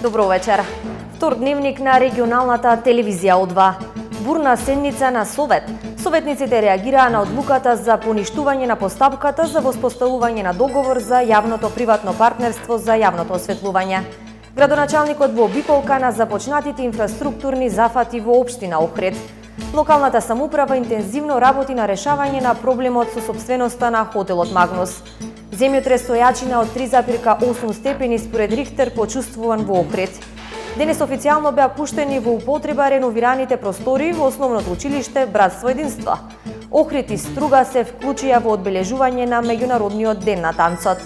Добро вечер. Втор дневник на регионалната телевизија О2. Бурна седница на Совет. Советниците реагираа на одлуката за поништување на постапката за воспоставување на договор за јавното-приватно партнерство за јавното осветлување. Градоначалникот во Биполка на започнатите инфраструктурни зафати во општина Охрид. Локалната самоуправа интензивно работи на решавање на проблемот со сопственоста на хотелот Магнус. Земјотрес со јачина од 3,8 степени според Рихтер почувствуван во Охрид. Денес официјално беа пуштени во употреба реновираните простори во основното училиште Братство единство. Охрид и Струга се вклучија во одбележување на меѓународниот ден на танцот.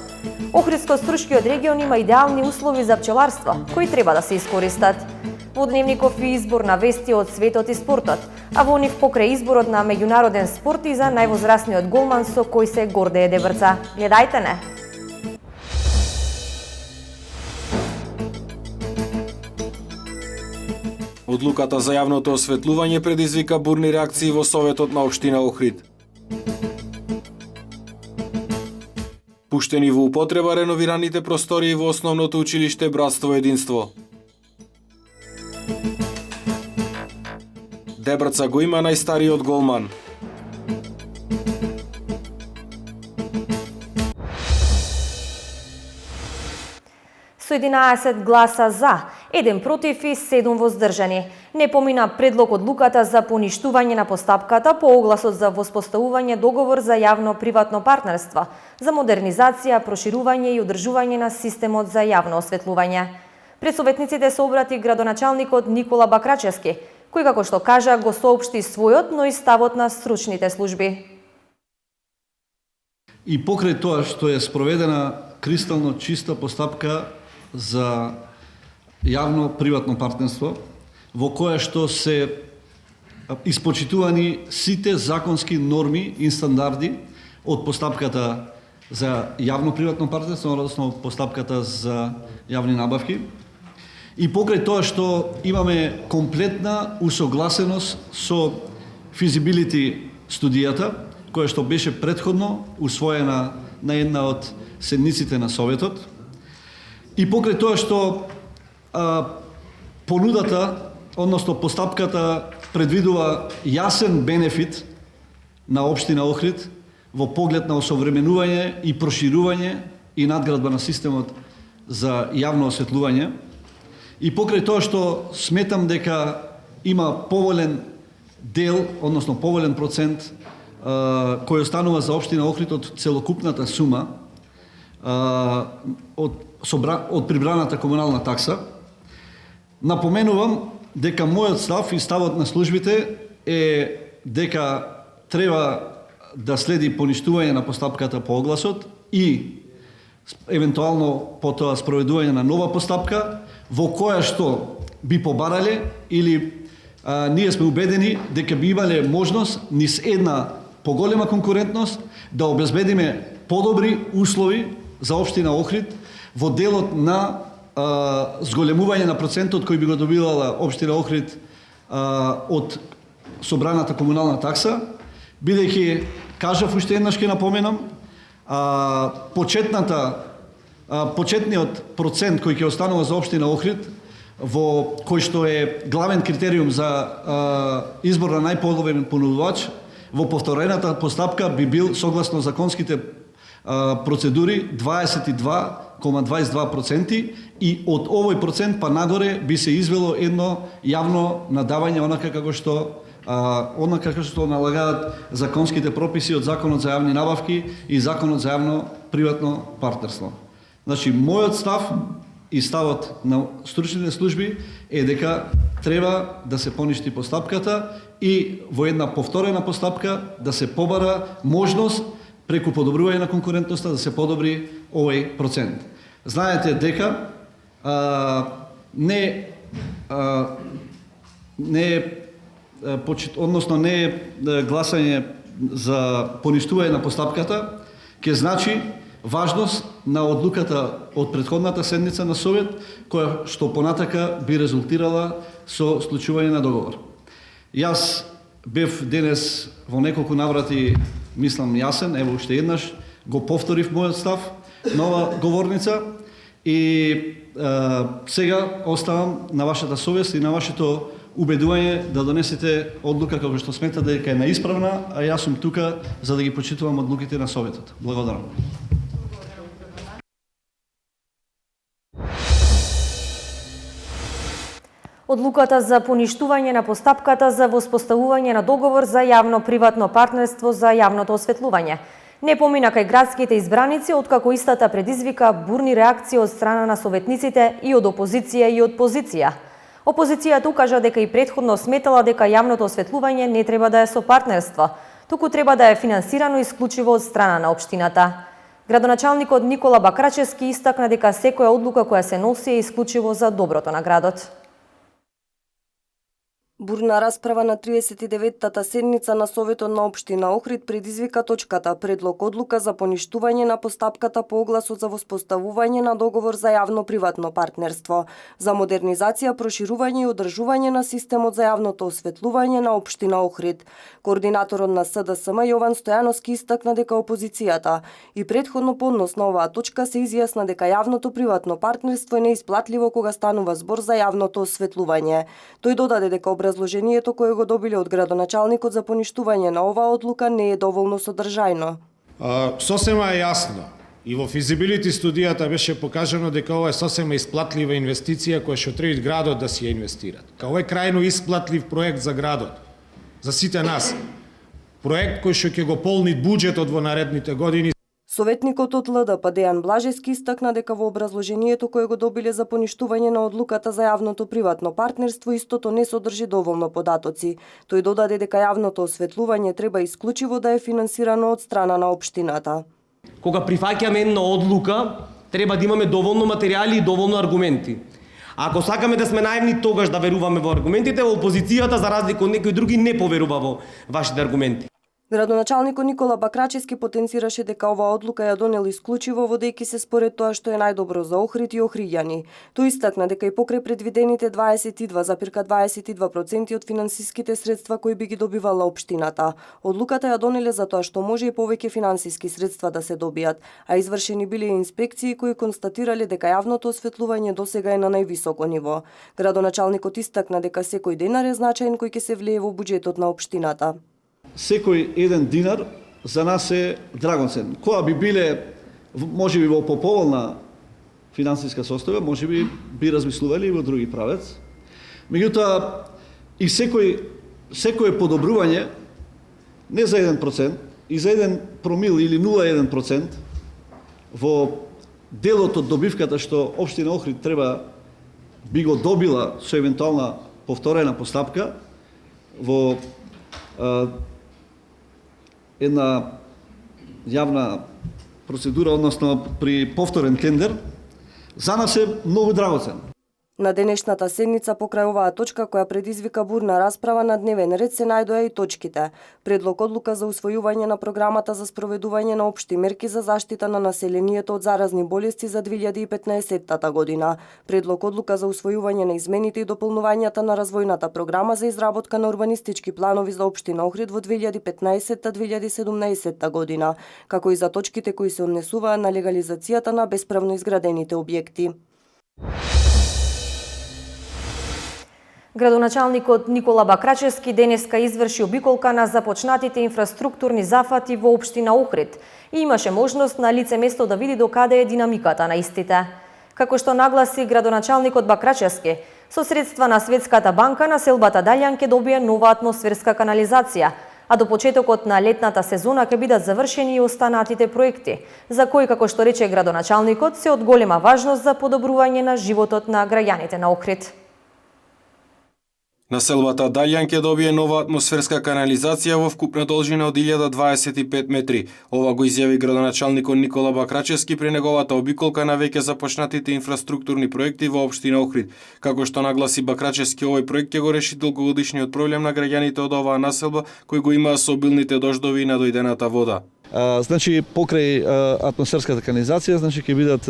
Охридско-Струшкиот регион има идеални услови за пчеларство, кои треба да се искористат. Во дневников и избор на вести од светот и спортот, а во нив покрај изборот на меѓународен спорт и за највозрасниот голман со кој се гордее Дебрца. Гледајте не! Одлуката за јавното осветлување предизвика бурни реакции во Советот на општина Охрид. Пуштени во употреба реновираните простории во основното училиште Братство единство. Дебрца го има најстариот голман. Со 11 гласа за, 1 против и 7 воздржани. Не помина предлог одлуката за поништување на постапката по огласот за воспоставување договор за јавно-приватно партнерство, за модернизација, проширување и одржување на системот за јавно осветлување. Пред советниците се обрати градоначалникот Никола Бакрачевски, кој како што кажа го соопшти својот, но и ставот на стручните служби. И покрај тоа што е спроведена кристално чиста постапка за јавно-приватно партнерство, во која што се испочитувани сите законски норми и стандарди од постапката за јавно-приватно партнерство, односно постапката за јавни набавки. И покрај тоа што имаме комплетна усогласеност со физибилити студијата, која што беше претходно усвоена на една од седниците на Советот. И покрај тоа што понудата, односно постапката предвидува јасен бенефит на општина Охрид во поглед на осовременување и проширување и надградба на системот за јавно осветлување. И покрај тоа што сметам дека има поволен дел, односно поволен процент кој останува за општина Охрид од целокупната сума од прибраната комунална такса, напоменувам дека мојот став и ставот на службите е дека треба да следи поништување на постапката по огласот и евентуално потоа спроведување на нова постапка во која што би побарале или ние сме убедени дека би имале можност низ една поголема конкурентност да обезбедиме подобри услови за општина Охрид во делот на зголемување на процентот кој би го добивала општина Охрид од собраната комунална такса, бидејќи, кажав уште еднаш ќе напоменам, почетниот процент кој ќе останува за општина Охрид, во кој што е главен критериум за избор на најподобрен понудувач, во повторената постапка би бил согласно законските процедури 22,22% и од овој процент па нагоре би се извело едно јавно надавање онака како што налагаат законските прописи од Законот за јавни набавки и Законот за јавно-приватно партнерство. Значи, мојот став и ставот на стручните служби е дека треба да се поништи постапката и во една повторена постапка да се побара можност преку подобрување на конкурентноста да се подобри овој процент. Знаете дека не е гласање за поништување на постапката ќе значи важност на одлуката од претходната седница на Совет, која што понатака би резултирала со склучување на договор. Јас бев денес во неколку наврати, мислам јасен, ево уште еднаш, го повторив мојот став на ова говорница И сега оставам на вашата совест и на вашето убедување да донесете одлука како што смета дека е наисправна, а јас сум тука за да ги почитувам одлуките на Советот. Благодарам. Одлуката за поништување на постапката за воспоставување на договор за јавно-приватно партнерство за јавното осветлување не помина кај градските избраници, откако истата предизвика бурни реакции од страна на советниците и од опозиција и од позиција. Опозицијата укажа дека и претходно сметала дека јавното осветлување не треба да е со партнерство, туку треба да е финансирано исклучиво од страна на општината. Градоначалникот Никола Бакрачевски истакна дека секоја одлука која се носи е исклучиво за доброто на градот. Бурна расправа на 39-тата седница на Советот на општина Охрид предизвика точката предлог одлука за поништување на постапката по огласот за воспоставување на договор за јавно-приватно партнерство, за модернизација, проширување и одржување на системот за јавното осветлување на општина Охрид. Координаторот на СДСМ Јован Стојановски истакна дека опозицијата и претходно по однос на оваа точка се изјасна дека јавното-приватно партнерство е неисплатливо кога станува збор за јавното осветлување. Тој додаде дека образложението кое го добиле од градоначалникот за поништување на оваа одлука не е доволно содржајно. Сосема е јасно. И во физибилити студијата беше покажано дека ова е сосема исплатлива инвестиција која што треба градот да си ја инвестира. Ова е крајно исплатлив проект за градот, за сите нас. Проект кој што ќе го полни буџетот во наредните години. Советникот од ЛДП Дејан Блажевски истакна дека во образложението кое го добиле за поништување на одлуката за јавното приватно партнерство истото не содржи доволно податоци. Тој додаде дека јавното осветлување треба исклучиво да е финансирано од страна на општината. Кога прифаќаме една одлука, треба да имаме доволно материјали и доволно аргументи. Ако сакаме да сме наивни, тогаш да веруваме во аргументите, во опозицијата за разлика од некои други не поверува во вашите аргументи. Градоначалникот Никола Бакрачевски потенцираше дека оваа одлука ја донел исклучиво водејќи се според тоа што е најдобро за Охрид и охриѓани. Тој истакна дека и покрај предвидените 22,22% од финансиските средства кои би ги добивала општината, одлуката ја донеле за тоа што може и повеќе финансиски средства да се добијат, а извршени биле инспекции кои констатирале дека јавното осветлување досега е на највисоко ниво. Градоначалникот истакна дека секој денар е значаен кој ќе се влие во буџетот на општината. Секој еден динар за нас е драгоцен. Кога би биле, може би во поповолна финансиска состојба, може би размислували и во други правец. Меѓутоа, и секој подобрување, не за 1%, и за 1 промил или 0,1% во делот од добивката што општина Охрид треба би го добила со евентуална повторена постапка во една јавна процедура, односно при повторен тендер, за нас е многу драгоцен. На денешната седница покрај оваа точка која предизвика бурна расправа на дневен ред се најдоа и точките: предлог одлука за усвојување на програмата за спроведување на општи мерки за заштита на населението од заразни болести за 2015 година, предлог одлука за усвојување на измените и дополнувањата на развојната програма за изработка на урбанистички планови за општина Охрид во 2015-2017 година, како и за точките кои се однесуваа на легализацијата на бесправно изградените објекти. Градоначалникот Никола Бакрачевски денеска изврши обиколка на започнатите инфраструктурни зафати во општина Охрид и имаше можност на лице место да види докаде е динамиката на истите. Како што нагласи градоначалникот Бакрачевски, со средства на Светската банка населбата Далјан ќе добие нова атмосферска канализација, а до почетокот на летната сезона ќе бидат завршени и останатите проекти, за кои, како што рече градоначалникот, се од голема важност за подобрување на животот на граѓаните на Охрид. Населбата Далјан ќе добие нова атмосферска канализација во вкупна должина од 1025 метри. Ова го изјави градоначалникот Никола Бакрачевски при неговата обиколка на веќе започнатите инфраструктурни проекти во општина Охрид. Како што нагласи Бакрачевски, овој проект ќе го реши долгогодишниот проблем на граѓаните од оваа населба кои го имаа со обилните дождови и надојдената вода. Значи покрај атмосферската канализација, значи ќе бидат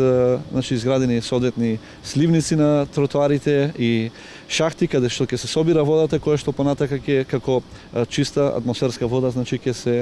изградени соодветни сливници на тротоарите и шахти каде што ќе се собира водата која што понатака ќе како чиста атмосферска вода значи ќе се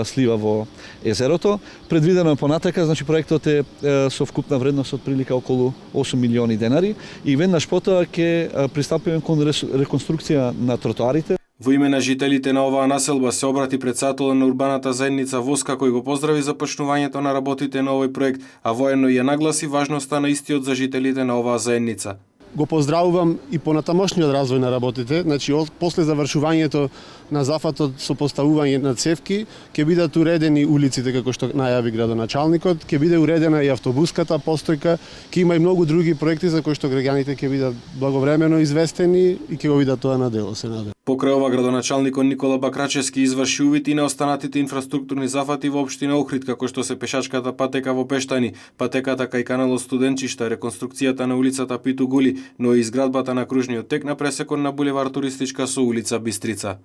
слива во езерото. Предвидено е понатака, значи проектот е со вкупна вредност од прилика околу 8 милиони денари и веднаш потоа ќе пристапиме кон реконструкција на тротоарите. Во име на жителите на оваа населба се обрати претседателот на урбаната заедница Воска кој го поздрави започнувањето на работите на овој проект, а воедно ја нагласи важноста на истиот за жителите на оваа заедница. Го поздравувам и понатамошниот развој на работите, значи после завршувањето на зафатот со поставување на цевки, ќе бидат уредени улиците како што најави градоначалникот, ќе биде уредена и автобуската постојка, ќе има и многу други проекти за кои што граѓаните ќе бидат благовремено известени и ќе го видат тоа на дело, се надевам. Покрај ова градоначалникот Никола Бакрачевски изврши увид и на останатите инфраструктурни зафати во општина Охрид, како што се пешачката патека во Пештани, патеката кај каналот Студенчишта, реконструкцијата на улицата Питу Гули, но и изградбата на кружниот тек на пресекот на булевар Туристичка со улица Бистрица.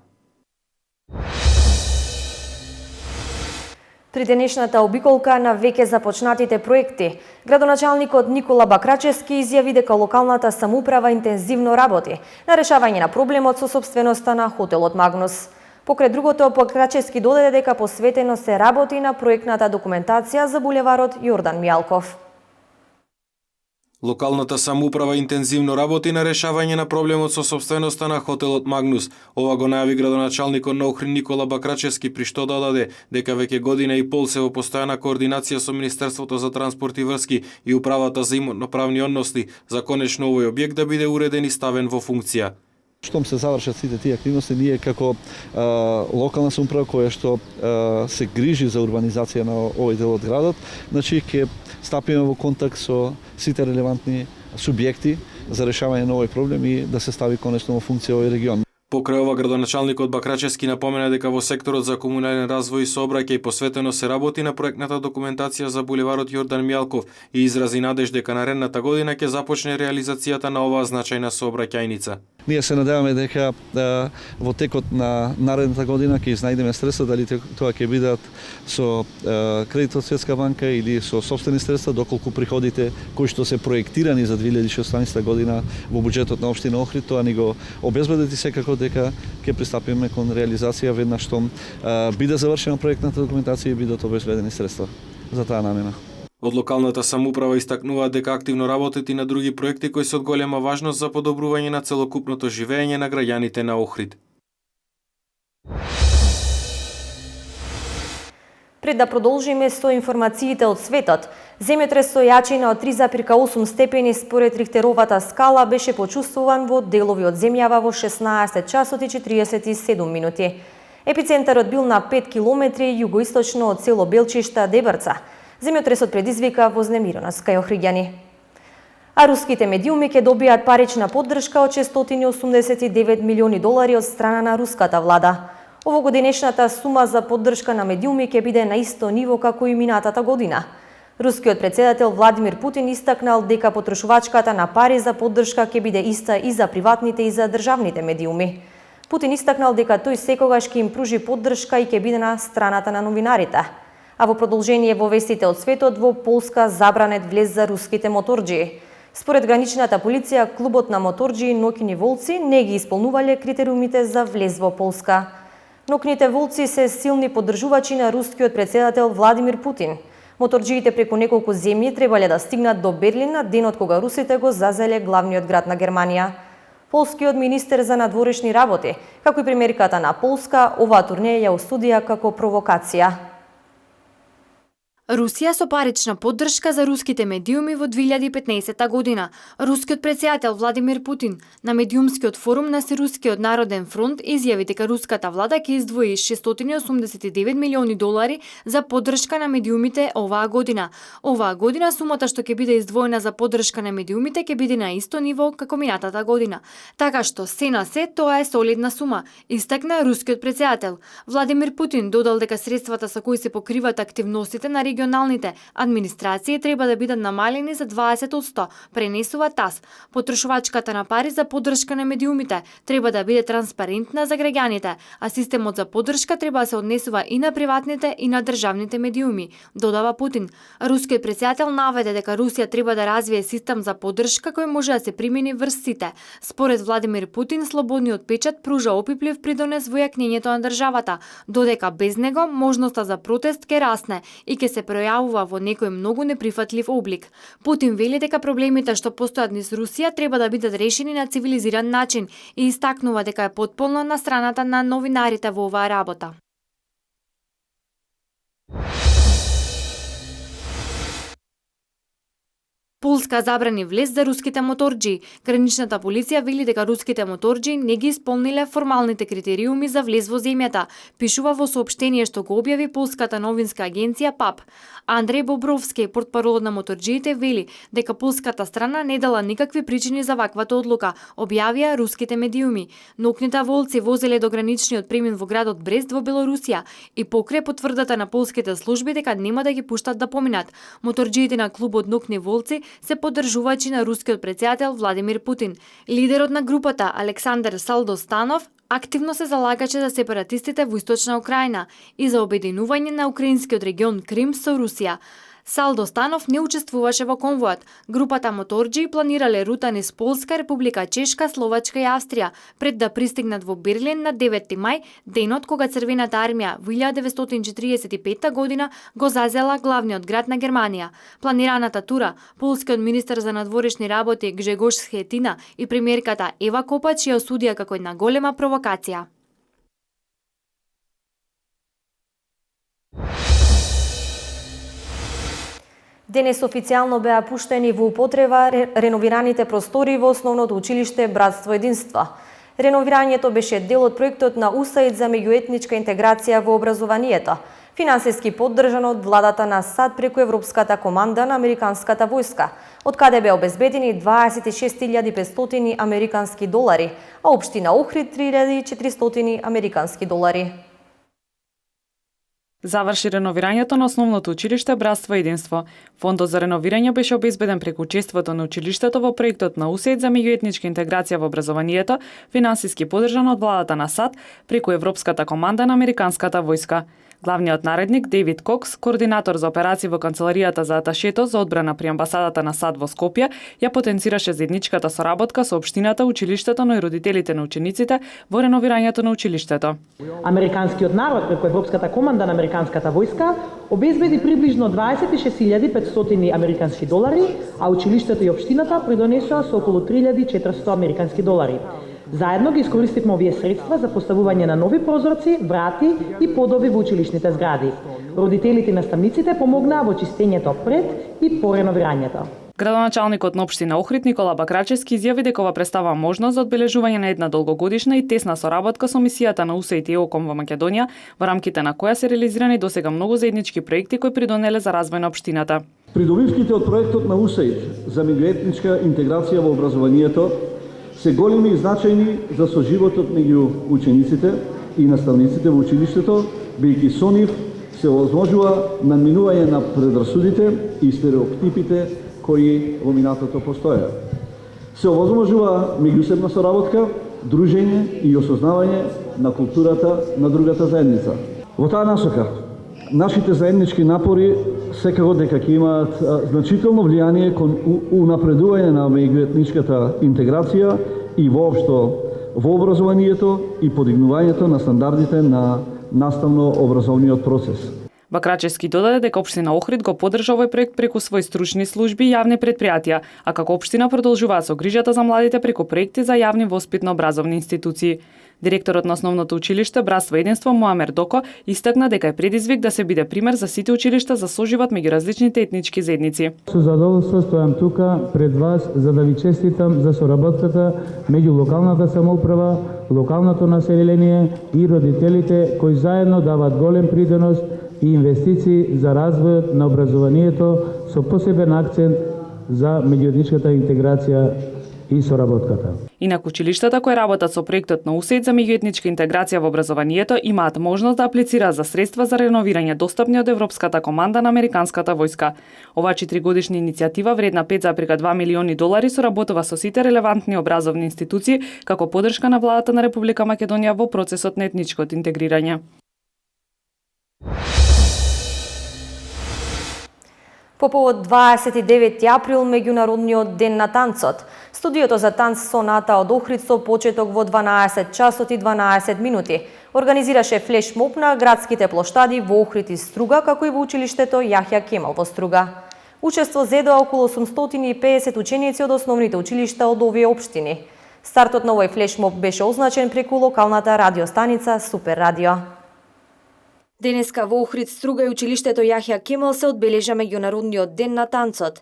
При денешната обиколка на веќе започнатите проекти, градоначалникот Никола Бакрачевски изјави дека локалната самоуправа интензивно работи на решавање на проблемот со сопственоста на хотелот Магнус. Покрај другото, Бакрачевски додаде дека посветено се работи на проектната документација за булеварот Јордан Мијалков. Локалната самоуправа интензивно работи на решавање на проблемот со сопственоста на хотелот Магнус. Ова го најави градоначалникот на Охрид Никола Бакрачевски, при што додаде дека веќе година и пол се во постојана координација со Министерството за транспорт и врски и Управата за имотно-правни односи за конечно овој објект да биде уреден и ставен во функција. Штом се завршат сите тие активности, ние како локална самоуправа која што се грижи за урбанизација на овој дел од градот, значи ќе стапиме во контакт со сите релевантни субјекти за решавање на овој проблем и да се стави конечно во функција овој регион. Покрај ова градоначалникот Бакрачевски напомена дека во секторот за комунален развој и сообраќај посветено се работи на проектната документација за булеварот Јордан Мијалков и изрази надеж дека наредната година ќе започне реализацијата на оваа значајна сообраќајница. Ние се надеваме дека во текот на наредната година ќе изнајдеме средства, дали тоа ќе бидат со кредит од Светска банка или со сопствени средства, доколку приходите кои што се проектирани за 2016 година во буџетот на општина Охрид, тоа ни го обезбедети секако дека ќе пристапиме кон реализација веднаш штом биде завршена проектната документација и бидат обезбедени средства за таа намена. Од локалната самоуправа истакнуваат дека активно работат и на други проекти кои се од голема важност за подобрување на целокупното живење на граѓаните на Охрид. Пред да продолжиме со информациите од светот, земјотрес со јачина од 3,8 степени според Рихтеровата скала беше почувствуван во делови од земјава во 16 часот и 47 минути. Епицентарот бил на 5 километри југоисточно од село Белчишта, Дебрца. Земјотресот предизвика вознемиреност кај охриѓани. А руските медиуми ќе добијат парична поддршка од $689 милиони од страна на руската влада. Овогодинешната сума за поддршка на медиуми ќе биде на исто ниво како и минатата година. Рускиот претседател Владимир Путин истакнал дека потрошувачката на пари за поддршка ќе биде иста и за приватните и за државните медиуми. Путин истакнал дека тој секогаш ќе им пружи поддршка и ќе биде на страната на новинарите. А во продолжение во вестите од светот, во Полска забранет влез за руските моторџии. Според граничната полиција, клубот на моторџии Нокини волци не ги исполнувале критериумите за влез во Полска. Нокните волци се силни поддржувачи на рускиот претседател Владимир Путин. Моторџиите преку неколку земји требале да стигнат до Берлин на денот кога русите го зазеле главниот град на Германија. Полскиот министер за надворешни работи, како и премиерката на Полска, оваа турнеја ја осудија како провокација. Русија со парична поддршка за руските медиуми во 2015 година. Рускиот претседател Владимир Путин на медиумскиот форум на Сирускиот народен фронт изјави дека руската влада ќе издвои $689 милиони за поддршка на медиумите оваа година. Оваа година сумата што ќе биде издвоена за поддршка на медиумите ќе биде на исто ниво како минатата година. Така што се на се тоа е солидна сума, истакна рускиот претседател. Владимир Путин додал дека средствата со кои се покриваат активностите на регионалните администрации треба да бидат намалени за 20%, пренесува ТАС. Потрошувачката на пари за поддршка на медиумите треба да биде транспарентна за граѓаните, а системот за поддршка треба да се однесува и на приватните и на државните медиуми, додава Путин. Рускиот претседател наведе дека Русија треба да развие систем за поддршка кој може да се примени врз сите. Според Владимир Путин, слободниот печат пружа опиплив придонес во јакнењето на државата, додека без него можноста за протест ќе расне и ќе се пројавува во некој многу неприфатлив облик. Путин вели дека проблемите што постојат низ Русија треба да бидат решени на цивилизиран начин и истакнува дека е потполно на страната на новинарите во оваа работа. Полска забрани влез за руските моторџи. Граничната полиција вели дека руските моторџи не ги исполниле формалните критериуми за влез во земјата, пишува во соопштение што го објави полската новинска агенција ПАП. Андреј Бобровски, портпарол на моторџиите, вели дека полската страна не дала никакви причини за ваквата одлука, објавија руските медиуми. Нокните волци возеле до граничниот премин во градот Брест во Белорусија и покрај потврдата на полските служби дека нема да ги пуштат да поминат. Моторџиите на клубот Нокни волци се поддржувачи на рускиот претседател Владимир Путин. Лидерот на групата Александар Салдостанов активно се залагаше за сепаратистите во Источна Украина и за обединување на украинскиот регион Крим со Русија. Салдостанов не учествуваше во конвојот. Групата моторџи планирале рута низ Полска, Република Чешка, Словачка и Австрија, пред да пристигнат во Берлин на 9 мај, денот кога Црвената армија во 1945 година го зазела главниот град на Германија. Планираната тура, полскиот министер за надворешни работи Гжегош Схетина и премиерката Ева Копач ја осудија како една голема провокација. Денес официјално беа пуштени во употреба реновираните простори во основното училиште Братство Единство. Реновирањето беше дел од проектот на УСАИД за меѓуетничка интеграција во образованието, финансиски поддржан од владата на САД преку Европската команда на Американската војска, од каде беа обезбедени 26.500 американски долари, а општина Охрид 3.400 американски долари. Заврши реновирањето на основното училиште Братство Единство. Фондот за реновирање беше обезбеден преку учеството на училиштето во проектот на УСАИД за меѓуетничка интеграција во образованието, финансиски поддржан од владата на САД преку Европската команда на Американската војска. Главниот наредник Дейвид Кокс, координатор за операции во канцеларијата за аташето за одбрана при амбасадата на САД во Скопје, ја потенцираше заедничката соработка со општината, училиштето, но и родителите на учениците во реновирањето на училиштето. Американскиот народ преку Европската команда на Американската војска обезбеди приближно 26.500 американски долари, а училиштето и општината придонесоа со околу 3.400 американски долари. Заедно ги искористивме овие средства за поставување на нови прозорци, врати и подоби во училишните згради. Родителите и наставниците помогнаа во чистењето пред и по реновирањето. Градоначалникот на општина Охрид Никола Бакрачевски изјави дека ова представа можност за одбележување на една долгогодишна и тесна соработка со мисијата на УСАИД и ЕОКОМ во Македонија, во рамките на која се реализирани досега многу заеднички проекти кои придонеле за развој на општината. Придобивките од проектот на УСАИД за меѓуетничка интеграција во образованието се големи и значајни за соживотот меѓу учениците и наставниците во училиштето, бидејќи со нив се овозможува надминување на предрасудите и стереотипите кои во минатото постоја. Се овозможува меѓусебна соработка, дружење и осознавање на културата на другата заедница. Во таа насока, нашите заеднички напори секако дека ќе имаат значително влијание кон унапредување на меѓуетничката интеграција и воопшто во образованието и подигнувањето на стандардите на наставно-образовниот процес. Бакрачевски додаде дека општина Охрид го поддржа овој проект преку своји стручни служби и јавни претпријатија, а како општина продолжуваат со грижата за младите преку проекти за јавни воспитно-образовни институции. Директорот на основното училиште Братство Единство Муамер Доко истакна дека е предизвик да се биде пример за сите училишта за соживот меѓу различните етнички заедници. Со задоволство стојам тука пред вас за да ви честитам за соработката меѓу локалната самоуправа, локалното население и родителите кои заедно дават голем придонос и инвестиции за развојот на образованието со посебен акцент за меѓуетничката интеграција и соработката. Инаку училиштата кои работат со проектот на УСАИД за меѓуетничка интеграција во образованието имаат можност да аплицираат за средства за реновирање достапни од Европската команда на Американската војска. Оваа 4-годишна иницијатива вредна 5,2 милиони долари соработува со сите релевантни образовни институции како поддршка на владата на Република Македонија во процесот на етничкото интегрирање. По повод 29 април, меѓународниот ден на танцот, студиото за танц Соната од Охрид со почеток во 12 часот и 12 минути организираше флешмоб на градските плоштади во Охрид и Струга, како и во училиштето Јахја Кемал во Струга. Учество зедоа околу 850 ученици од основните училишта од овие општини. Стартот на овој флешмоб беше означен преку локалната радиостаница Супер Радио. Денеска во Охрид, Струга и училиштето Јахја Кемал се одбележа меѓународниот ден на танцот.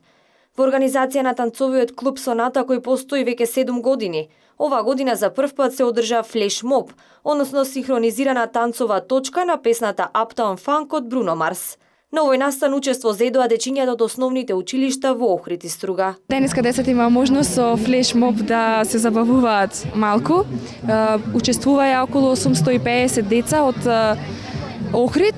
Во организација на танцовиот клуб Соната, кој постои веќе 7 години, оваа година за прв пат се одржа флешмоб, односно синхронизирана танцова точка на песната Uptown Funk од Бруно Марс. На овој настан учество зедоа дечињата од основните училишта во Охрид и Струга. Денеска децата има можност со флешмоб да се забавуваат малку. Учествуваја околу 850 деца од Охрид,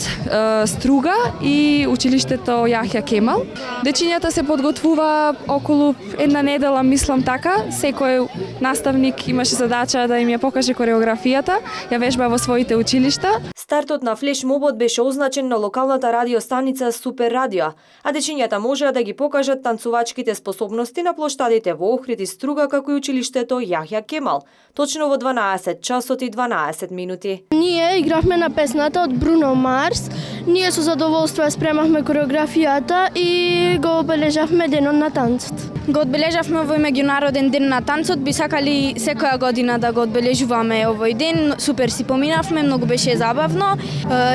Струга и училиштето Јахја Кемал. Дечињата се подготвува околу една недела, мислам така. Секој наставник имаше задача да им ја покаже кореографијата, ја вежба во своите училишта. Стартот на флешмобот беше означен на локалната радиостаница Супер Радио, а дечињата можеа да ги покажат танцувачките способности на плоштадите во Охрид и Струга, како и училиштето Јахја Кемал, точно во 12 часот и 12 минути. Ние игравме на песната од Бруно Марс. Ние со задоволство ја спремавме кореографијата и го обележавме денот на танцот. Го одбележавме овој меѓународен ден на танцот, би сакали секоја година да го одбележуваме овој ден. Супер си поминавме, многу беше забавно.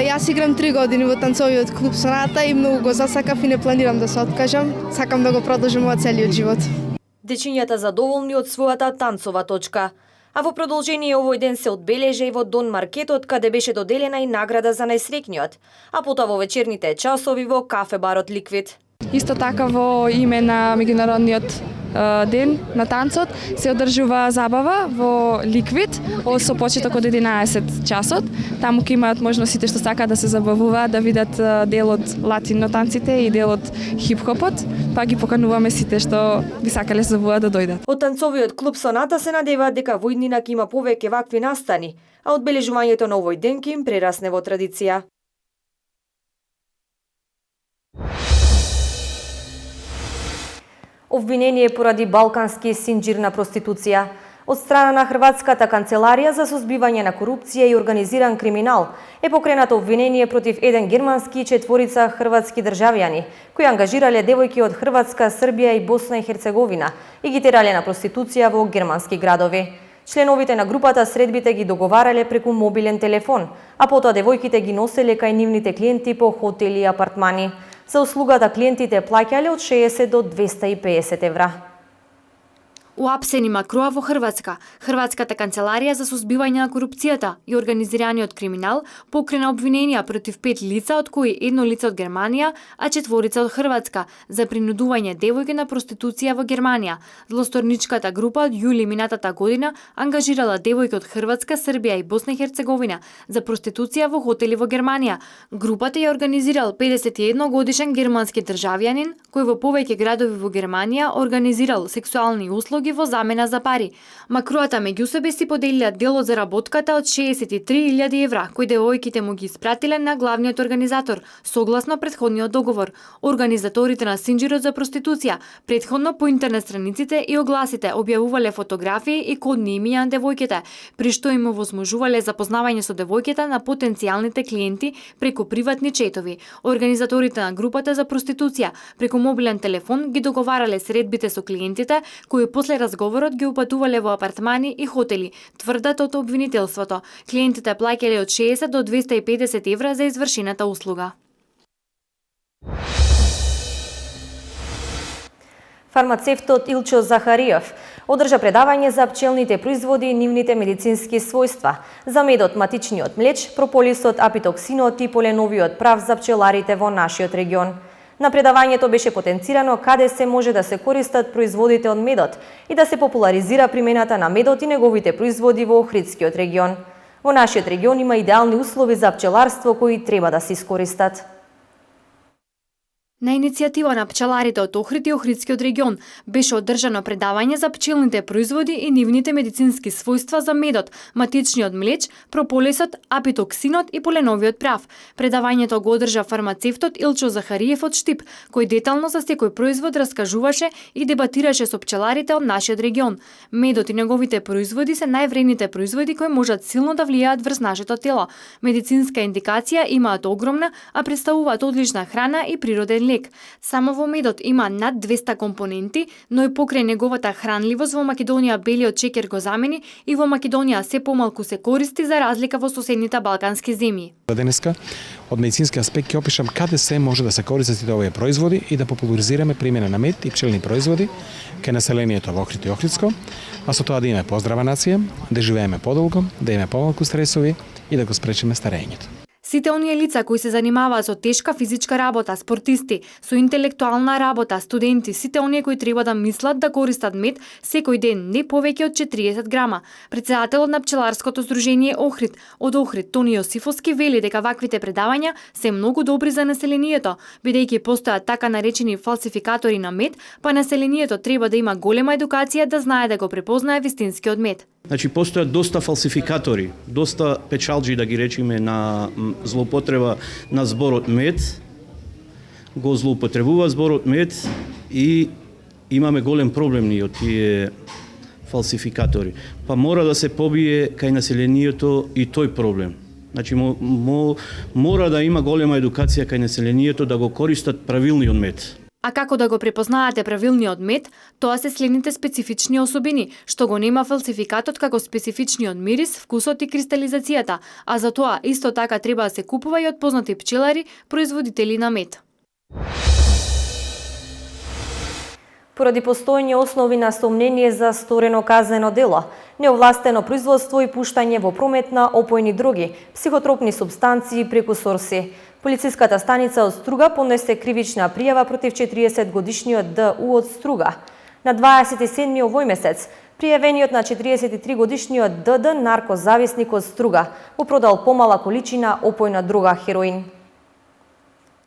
Јас играм 3 години во танцовиот клуб Соната и многу го засакав и не планирам да се откажам. Сакам да го продолжам во целиот живот. Дечињата задоволни од својата танцова точка. А во продолжение овој ден се одбележа и во Дон Маркетот, каде беше доделена и награда за најсреќниот, а потоа во вечерните часови во кафе барот Ликвид. Исто така во име на меѓународниот ден на танцот се одржува забава во Ликвид со почеток од 11 часот. Таму ќе имаат можност сите што сакаат да се забавуваат, да видат дел од латино танците и дел од хип-хопот, па ги покануваме сите што би сакале се забавуваат да дојдат. Од танцовиот клуб Соната се надеваат дека во иднина ќе има повеќе вакви настани, а одбележувањето на овој ден ќе им прерасне во традиција. Обвинение поради балкански синџир на проституција. Од страна на Хрватската канцеларија за сузбивање на корупција и организиран криминал е покренато обвинение против еден германски и 4 хрватски државјани, кои ангажирале девојки од Хрватска, Србија и Босна и Херцеговина и ги терале на проституција во германски градови. Членовите на групата средбите ги договарале преку мобилен телефон, а потоа девојките ги носеле кај нивните клиенти по хотели и апартмани. За услугата клиентите плаќале од 60 до 250 евра. Уапсени Макроа во Хрватска. Хрватската канцеларија за сузбивање на корупцијата и организираниот криминал покрена обвиненија против 5 лица, од кои едно лице од Германија, а 4 од Хрватска, за принудување девојки на проституција во Германија. Злосторничката група од јули минатата година ангажирала девојки од Хрватска, Србија и Босна и Херцеговина за проституција во хотели во Германија. Групата ја организирал 51 годишен германски државјанин, кој во повеќе градови во Германија организирал сексуални услуги во замена за пари. Макроата меѓу себе си поделиле дел од заработката од 63.000 евра, кои девојките му ги испратиле на главниот организатор, согласно претходниот договор. Организаторите на синџирот за проституција претходно по интернет страниците и огласите објавувале фотографии и кодни имиња на девојките, при што им овозможувале запознавање со девојките на потенцијалните клиенти преку приватни четови. Организаторите на групата за проституција преку мобилен телефон ги договарале средбите со клиентите, кои после разговорот ги упатувале во апартмани и хотели, тврдат од обвинителството. Клиентите плаќале од 60 до 250 евра за извршената услуга. Фармацевтот Илчо Захариев одржа предавање за пчелните производи и нивните медицински својства, за медот, матичниот млеч, прополисот, апитоксинот и поленовиот прав за пчеларите во нашиот регион. На предавањето беше потенцирано каде се може да се користат производите од медот и да се популаризира примената на медот и неговите производи во Охридскиот регион. Во нашиот регион има идеални услови за пчеларство кои треба да се искористат. На иницијатива на пчеларите од Охрид и Охридскиот регион беше одржано предавање за пчелните производи и нивните медицински својства за медот, матичниот млеч, прополисот, апитоксинот и поленовиот прав. Предавањето го одржа фармацевтот Илчо Захариев од Штип, кој детално за секој производ раскажуваше и дебатираше со пчеларите од нашиот регион. Медот и неговите производи се највредните производи кои можат силно да влијаат врз нашето тело. Медицинска индикација имаат огромна, а представуваат одлична храна и природен лек. Само во медот има над 200 компоненти, но и покрај неговата хранливост во Македонија белиот шеќер го замени и во Македонија се помалку се користи за разлика во соседните балкански земји. Денеска од медицински аспект ќе опишам каде се може да се користат сите овие производи и да популаризираме примена на мед и пчелни производи кај населението во Охрид и Охридско, а со тоа да имаме поздрава нација, да живееме подолго, да имаме помалку стресови и да го спречиме старењето. Сите оние лица кои се занимаваат со тешка физичка работа, спортисти, со интелектуална работа, студенти, сите оние кои треба да мислат да користат мед секој ден не повеќе од 40 грама. Председателот на пчеларското здружение Охрид од Охрид Тони Јосифовски вели дека ваквите предавања се многу добри за населението, бидејќи постојат така наречени фалсификатори на мед, па населението треба да има голема едукација да знае да го препознае вистинскиот мед. Значи, постојат доста фалсификатори, доста печалџи, да ги речеме, на злоупотреба на зборот мед, го злоупотребува зборот мед и имаме голем проблем ние од тие фалсификатори. Па мора да се побие кај населението и тој проблем. Значи, мора да има голема едукација кај населението да го користат правилниот мед. А како да го препознаете правилниот мед, тоа се следните специфични особини, што го нема фалсификатот како специфичниот мирис, вкусот и кристализацијата, а за тоа исто така треба да се купува и од познати пчелари, производители на мед. Поради постојни основи на сомнение за сторено казнено дело, неовластено производство и пуштање во промет на опојни дроги, психотропни супстанции и прекусорси, полициската станица од Струга поднесе кривична пријава против 40-годишниот ДУ од Струга. На 27 овој месец, пријавениот на 43-годишниот ДД наркозависник од Струга го продал помала количина опојна дрога хероин.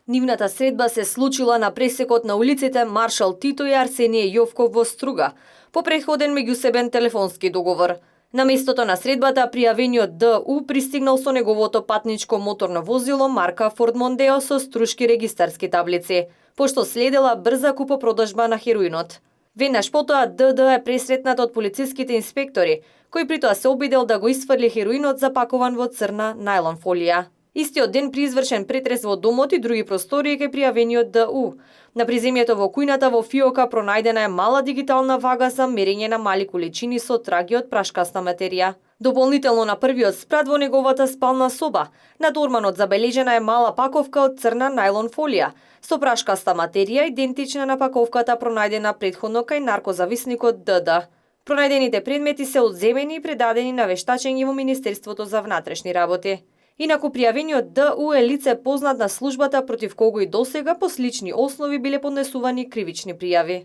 Нивната средба се случила на пресекот на улиците Маршал Тито и Арсенije Јовков во Струга, по претходен меѓусебен телефонски договор. На местото на средбата пријавениот ДУ пристигнал со неговото патничко моторно возило марка Форд Мондео со струшки регистарски таблици, пошто следела брза купопродажба на хероинот. Веднаш потоа ДД е пресретнат од полициските инспектори, кој притоа се обидел да го исфрли хероинот запакуван во црна најлон фолија. Истиот ден при извршен претрес во домот и други простории кај пријавениот ДУ. На приземјето во кујната во фиока пронајдена е мала дигитална вага за мерење на мали количини со траги од прашкаста материја. Дополнително на првиот спрат во неговата спална соба, над орманот забележена е мала паковка од црна најлон фолија, со прашкаста материја идентична на паковката пронајдена претходно кај наркозависникот ДД. Пронајдените предмети се одземени и предадени на вештачење во Министерството за внатрешни работи. Инаку пријавениот ДУ е лице познат на службата против кого и досега по слични основи биле поднесувани кривични пријави.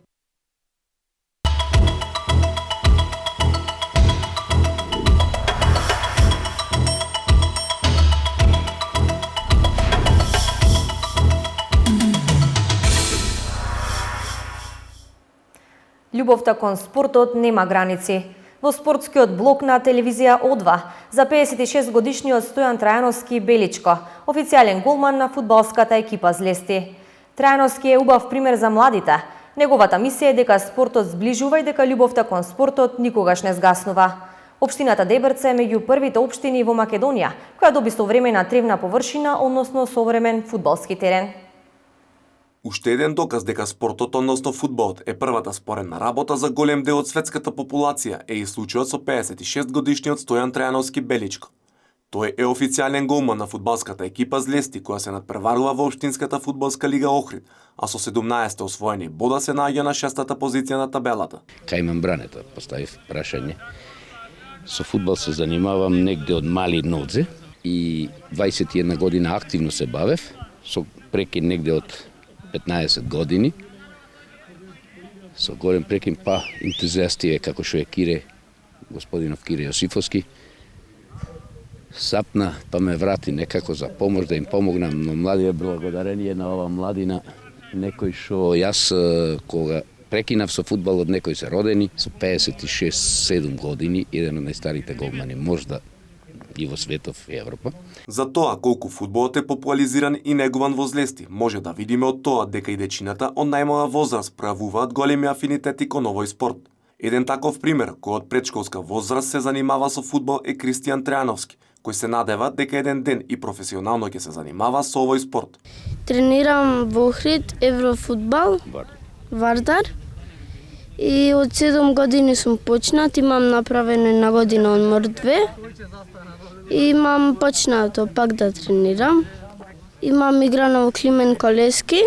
Љубовта кон спортот нема граници. Во спортскиот блок на телевизија О2 за 56-годишниот Стојан Трајановски Беличко, официјален голман на фудбалската екипа Злести. Трајановски е убав пример за младите. Неговата мисија е дека спортот зближува и дека љубовта кон спортот никогаш не згаснува. Општината Дебрце е меѓу првите општини во Македонија која доби современа тревна површина, односно современ фудбалски терен. Уште еден доказ дека спортот, односно фудбалот, е првата споредна работа за голем дел од светската популација е и случајот со 56-годишниот Стојан Трајановски Беличко. Тој е официјален голман на фудбалската екипа Злести, која се надпреварува во општинската фудбалска лига Охрид, а со 17 освоени бода се наоѓа на 6-та позиција на табелата. Кај мембраната поставив прашање. Со фудбал се занимавам негде од мали нодзе и 21 година активно се бавев, со прекин негде од 15 години. Со голем прекин па ентузијасти како што е Кире, господинов Кире Јосифовски, сапна па ме врати некако за помош да им помогнам, но младија благодарение на ова младина, некој што јас кога прекинав со фудбалот, некои се родени со 56-7 години, еден од најстарите голмани можда и во светов и Европа. За тоа колку фудбалот е популаризиран и негуван во злести, може да видиме од тоа дека и дечината од најмала возраст пројавуваат големи афинитети кон овој спорт. Еден таков пример, кој од предшколска возраст се занимава со фудбал е Кристијан Трајановски, кој се надева дека еден ден и професионално ќе се занимава со овој спорт. Тренирам во Охрид, Еврофудбал, Вардар. И од 7 години сум почнат, имам направено една година одмор 2. И имам почнато пак да тренирам. Имам играно во Климен Колески,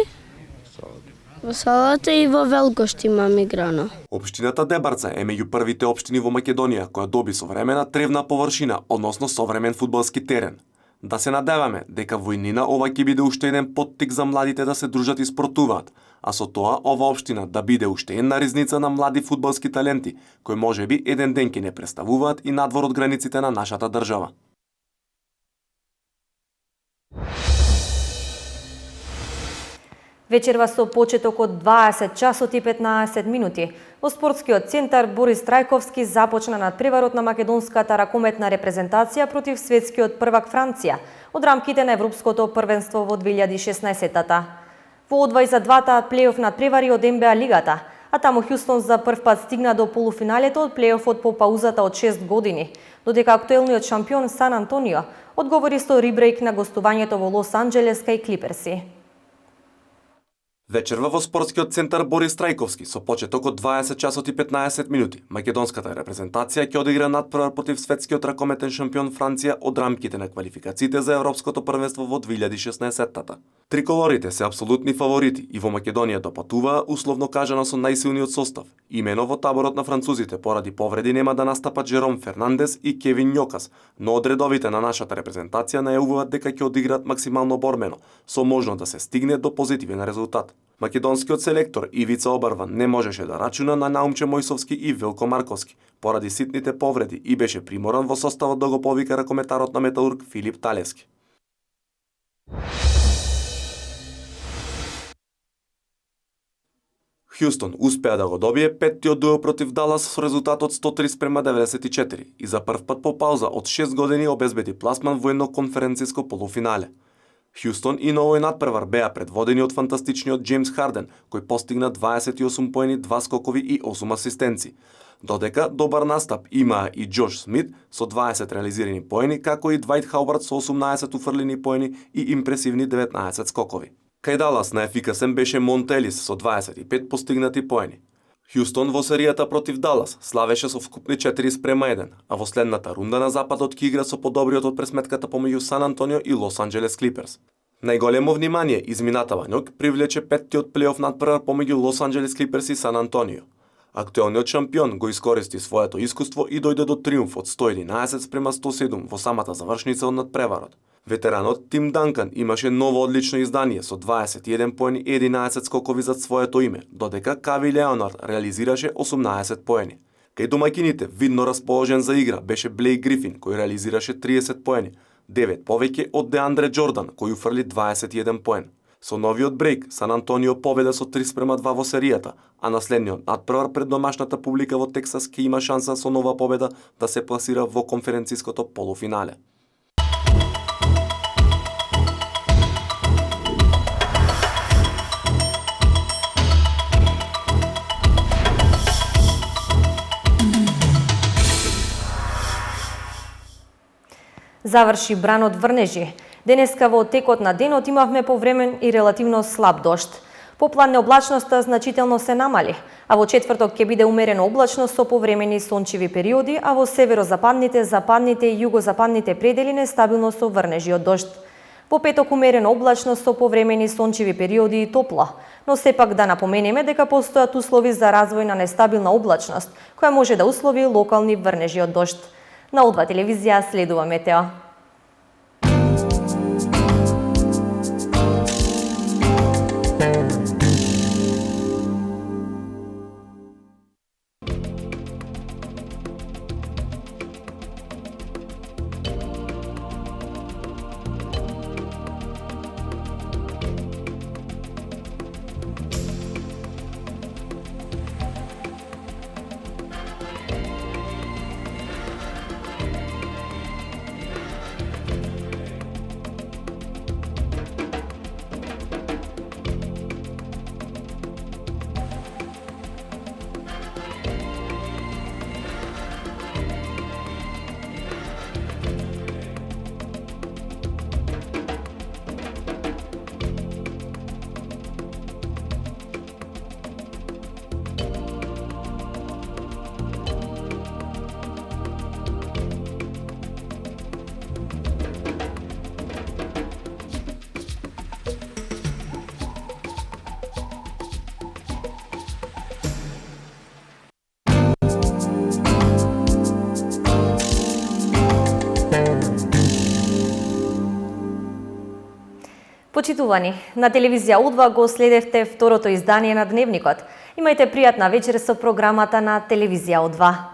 во Салата и во Велгошт имам играно. Општината Дебарца е меѓу првите општини во Македонија која доби современа тревна површина, односно современ фудбалски терен. Да се надеваме дека во иднина ова ќе биде уште еден поттик за младите да се дружат и спортуваат, а со тоа ова општина да биде уште една ризница на млади фудбалски таленти, кои можеби еден ден ќе не представуваат и надвор од границите на нашата држава. Вечерва со почеток од 20 часот и 15 минути. Во спортскиот центар Борис Трајковски започна надпреварот на македонската ракометна репрезентација против светскиот првак Франција од рамките на Европското првенство во 2016-та. Во одвај за двата плейоф надпревари од НБА лигата, а таму Хјустон за прв пат стигна до полуфиналето од плейофот по паузата од 6 години, додека актуелниот шампион Сан Антонио одговори со рибрейк на гостувањето во Лос Анџелес кај Клиперси. Вечерва во спортскиот центар Борис Трајковски со почеток од 20 часот и 15 минути, македонската репрезентација ќе одигра надпревар против светскиот ракометен шампион Франција од рамките на квалификациите за Европското првенство во 2016-та. Триколорите се апсолутни фаворити и во Македонија допатуваа условно кажано со најсилниот состав. Имено во таборот на французите поради повреди нема да настапат Жером Фернандес и Кевин Њокас, но од редовите на нашата репрезентација најавуваат дека ќе одиграат максимално борбено, со можност да се стигне до позитивен резултат. Македонскиот селектор Ивица Обарван не можеше да рачуна на Наумче Мојсовски и Велко Марковски поради ситните повреди и беше приморан во составот да го повика ракометарот на Металург Филип Талевски. Хјустон успеа да го добие петтиот дуел против Далас со резултат од 103:94 и за прв пат по пауза од 6 години обезбеди пласман во едно конференциско полуфинале. Хјустон и на овој надпревар беа предводени од фантастичниот Џејмс Харден, кој постигна 28 поени, 2 скокови и 8 асистенци. Додека добар настап имаа и Џош Смит со 20 реализирани поени, како и Двајт Хаубард со 18 уфрлени поени и импресивни 19 скокови. Кај Далас најефикасен беше Монтелис со 25 постигнати поени. Хјустон во серијата против Далас славеше со вкупни 4:1, а во следната рунда на западот ќе игра со подобриот од пресметката помеѓу Сан Антонио и Лос Анџелес Клиперс. Најголемо внимание изминатава ноќ привлече петтиот плейоф надпревар помеѓу Лос Анџелес Клиперс и Сан Антонио. Актуелниот шампион го искористи своето искуство и дојде до триумф од 111:107 во самата завршница од надпреварот. Ветеранот Тим Данкан имаше ново одлично издание со 21 поени и 11 скокови за своето име, додека Кави Леонард реализираше 18 поени. Кај домаќините видно расположен за игра беше Блейк Грифин, кој реализираше 30 поени, 9 повеќе од Деандре Џордан, кој уфрли 21 поен. Со новиот брейк, Сан Антонио победа со 3:2 во серијата, а на следниот надпревар пред домашната публика во Тексас ќе има шанса со нова победа да се пласира во конференциското полуфинале. Заврши бранот Врнежи. Денеска во текот на денот имавме повремен и релативно слаб дожд. Попладне облачноста значително се намали, а во четврток ќе биде умерено облачно со повремени сончеви периоди, а во северозападните, западните и југозападните предели нестабилно со врнежи од дожд. Во петок умерено облачно со повремени сончеви периоди и топло, но сепак да напоменеме дека постојат услови за развој на нестабилна облачност, која може да услови локални врнежи од дожд. На О2 телевизија следува метео. Почитувани, на телевизија О2 го следевте второто издание на Дневникот. Имајте пријатна вечер со програмата на телевизија О2.